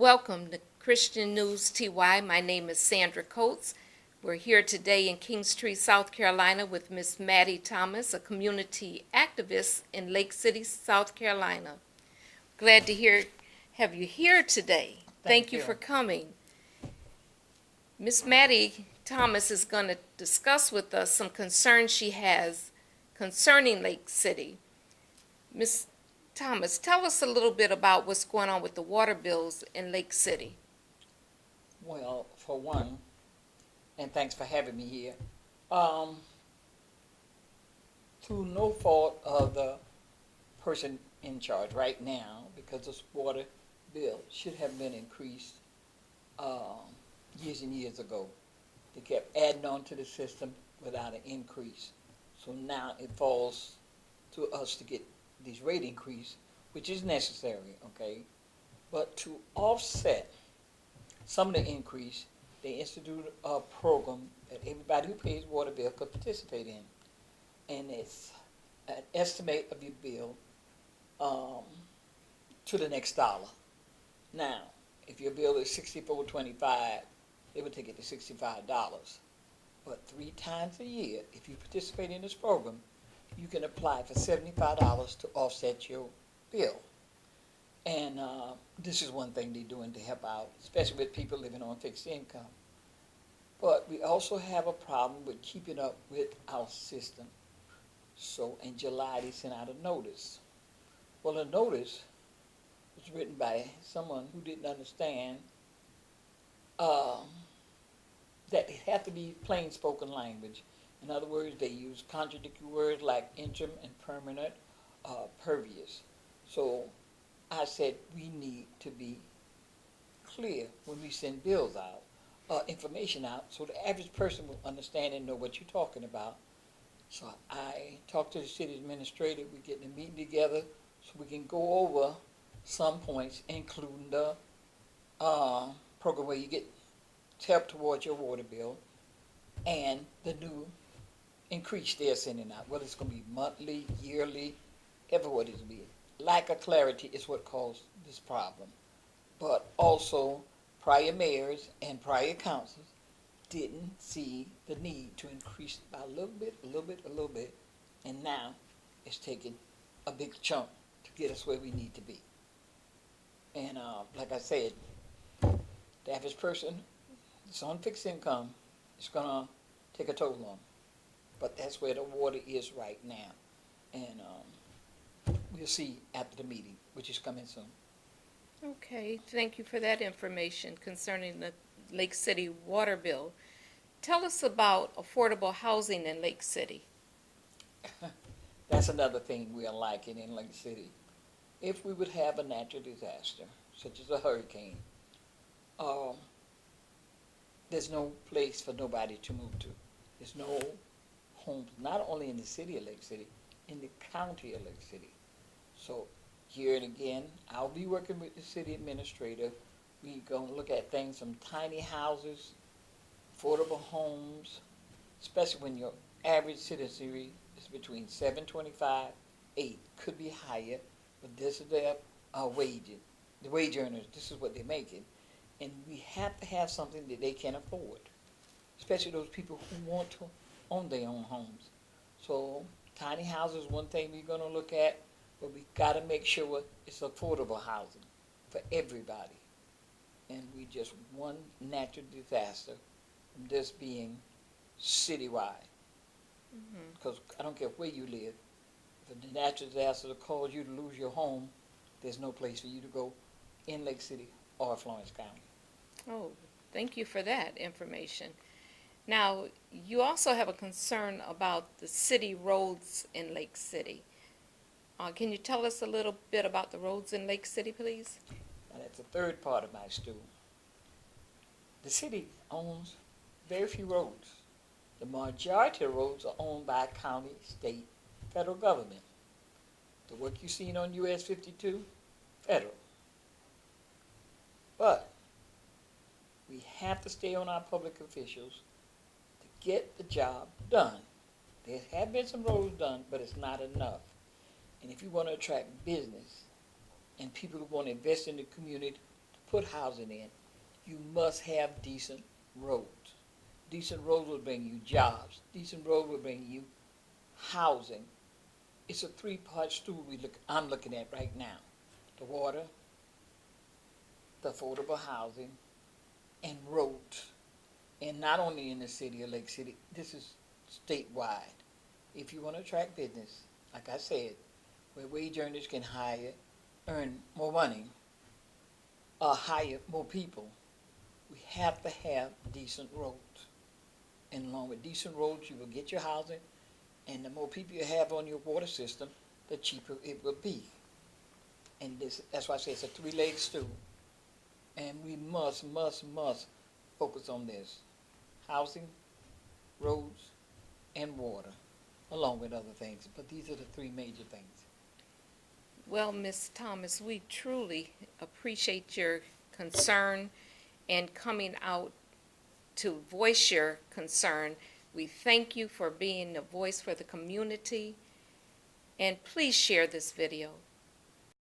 Welcome to Christian News TY. My name is Sandra Coates. We're here today in Kingstree, South Carolina with Miss Mattie Thomas, a community activist in Lake City, South Carolina. Glad to have you here today. Thank you for coming. Miss Mattie Thomas is going to discuss with us some concerns she has concerning Lake City. Miss Thomas, tell us a little bit about what's going on with the water bills in Lake City. Well, for one, and thanks for having me here, through no fault of the person in charge right now, because this water bill should have been increased years and years ago. They kept adding on to the system without an increase. So now it falls to us to get these rate increase, which is necessary, okay? But to offset some of the increase, they instituted a program that everybody who pays water bill could participate in. And it's an estimate of your bill to the next dollar. Now, if your bill is $64.25, they would take it to $65. But 3 times a year, if you participate in this program, you can apply for $75 to offset your bill. And this is one thing they're doing to help out, especially with people living on fixed income. But we also have a problem with keeping up with our system. So in July, they sent out a notice. Well, the notice was written by someone who didn't understand that it had to be plain spoken language. In other words, they use contradictory words like interim and permanent, pervious. So I said we need to be clear when we send bills out, information out, so the average person will understand and know what you're talking about. So I talked to the city administrator. We're getting a meeting together so we can go over some points, including the program where you get help towards your water bill and the new increase they're sending out, whether it's going to be monthly, yearly, ever what it's be. Lack of clarity is what caused this problem. But also, prior mayors and prior councils didn't see the need to increase by a little bit, and now it's taking a big chunk to get us where we need to be. And like I said, the average person that's on fixed income is going to take a toll on them. But that's where the water is right now. And we'll see after the meeting, which is coming soon. Okay, thank you for that information concerning the Lake City water bill. Tell us about affordable housing in Lake City. That's another thing we are lacking in Lake City. If we would have a natural disaster, such as a hurricane, there's no place for nobody to move to. There's no homes, not only in the city of Lake City, in the county of Lake City. So here and again, I'll be working with the city administrator. We're going to look at things from tiny houses, affordable homes, especially when your average citizenry is between 725, 8, could be higher, but this is their wages. The wage earners, this is what they're making. And we have to have something that they can afford, especially those people who want to own their own homes. So tiny houses is one thing we're going to look at, but we got to make sure it's affordable housing for everybody. And we just one natural disaster from this being citywide. Because I don't care where you live, if the natural disaster causes you to lose your home, there's no place for you to go in Lake City or Florence County. Oh, thank you for that information. Now, you also have a concern about the city roads in Lake City. Can you tell us a little bit about the roads in Lake City, please? Now, that's the third part of my stool. The city owns very few roads. The majority of roads are owned by county, state, federal government. The work you've seen on US 52, federal. But we have to stay on our public officials to get the job done. There have been some roads done, but it's not enough. And if you want to attract business and people who want to invest in the community, to put housing in, you must have decent roads. Decent roads will bring you jobs. Decent roads will bring you housing. It's a three-part stool I'm looking at right now. The water, the affordable housing, and roads. And not only in the city of Lake City, this is statewide. If you want to attract business, like I said, where wage earners can earn more money, or hire more people, we have to have decent roads. And along with decent roads, you will get your housing, and the more people you have on your water system, the cheaper it will be. And that's why I say it's a three-legged stool. And we must focus on this. Housing, roads, and water, along with other things. But these are the three major things. Well, Ms. Thomas, we truly appreciate your concern and coming out to voice your concern. We thank you for being a voice for the community, and please share this video.